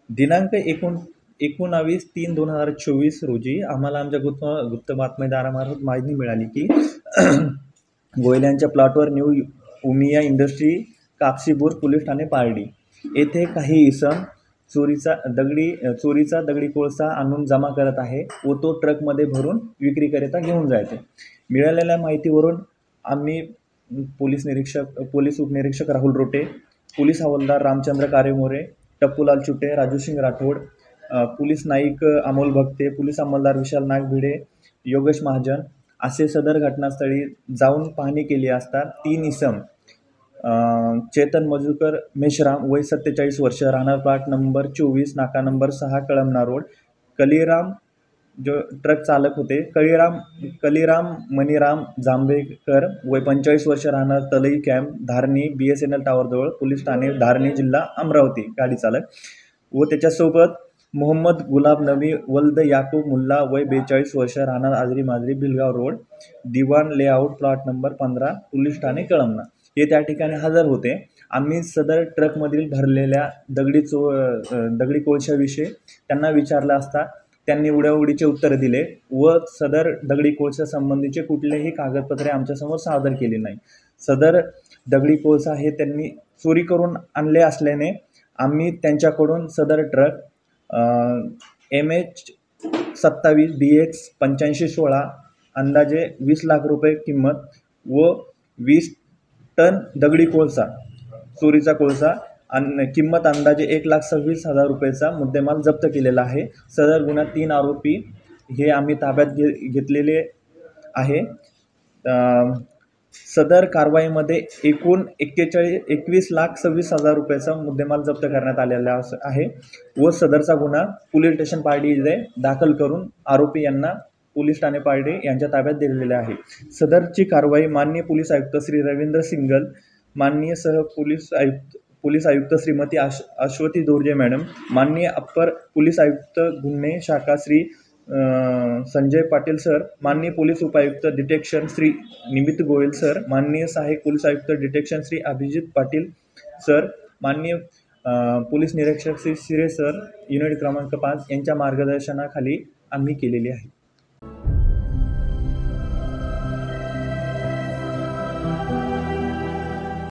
दिनांक 19/3/2024 रोजी आम्हाला आमच्या गुप्त बातमीदारामार्फत माहिती मिळाली की गोयल्यांच्या प्लॉटवर new Umiya industry Kapsipur police ठाणे पारडी येथे काही इसम चोरीचा दगडी कोळसा आणून जमा करत आहे व तो ट्रकमध्ये भरून विक्रीकरिता घेऊन जायचे। मिळालेल्या माहितीवरून आम्ही पोलीस उपनिरीक्षक राहुल रोटे, पोलीस हवालदार रामचंद्र कारेमोरे, टप्पूलाल चुटे, राजू सिंग राठोड, पोलीस नाईक अमोल भक्ते, पोलीस अंमलदार विशाल नाग भिडे, योगेश महाजन असे सदर घटनास्थळी जाऊन पाहणी केली असता 3 इसम चेतन मधुकर मेश्राम वय 47 वर्ष राहणार प्लॉट नंबर 24 नाका नंबर 6 कळमना रोड, कलीराम जो ट्रक चालक होते कलीराम मणिराम जांभेकर वय 45 वर्ष राहणार तलई कॅम्प धारणी BSNL टावरजवळ पोलीस ठाणे धारणी जिल्हा अमरावती गाडी चालक व त्याच्यासोबत मोहम्मद गुलाब नबी वल्द याकूब मुल्ला वय 42 वर्ष राहणार Ajri Majri Bhilgaon road Diwan layout plot number 15 police ठाणे कळमना हे त्या ठिकाणी हजर होते। आम्ही सदर ट्रकमधील भरलेल्या दगडी कोळशाविषयी त्यांना विचारलं असता त्यांनी उड्याउडीचे उत्तर दिले व सदर दगडी कोळसा संबंधीचे कुठलेही कागदपत्रे आमच्यासमोर सादर केली नाही। सदर दगडी कोळसा हे त्यांनी चोरी करून आणले असल्याने आम्ही त्यांच्याकडून सदर ट्रक MH27 BX 8516 अंदाजे 20 लाख रुपये किंमत व 20 टन दगडी कोळसा चोरीचा कोळसा किंमत अंदाजे 1,26,000 रुपयेचा मुद्देमाल जप्त केलेला आहे। सदर गुन्ह्यात 3 आरोपी हे आम्ही ताब्यात घेतलेले आहे। सदर कारवाईमध्ये एकूण 21,26,000 रुपयाचा मुद्देमाल जप्त करण्यात आलेला आहे व सदरचा गुन्हा पोलीस स्टेशन पारडी येथे दाखल करून आरोपी यांना पोलीस ठाणे पारडी यांच्या ताब्यात दिलेले आहे। सदरची कारवाई माननीय पोलीस आयुक्त श्री रवींद्र सिंगल, माननीय पोलीस आयुक्त श्रीमती अश्वती दोर्जे मॅडम, माननीय अप्पर पोलीस आयुक्त गुन्हे शाखा श्री संजय पाटील सर, माननीय पोलीस उपायुक्त डिटेक्शन श्री निमित गोयल सर, माननीय सहाय्यक पोलीस आयुक्त डिटेक्शन श्री अभिजित पाटील सर, माननीय पोलीस निरीक्षक श्री शिरे सर युनिट क्रमांक 5 यांच्या मार्गदर्शनाखाली आम्ही केलेली आहे।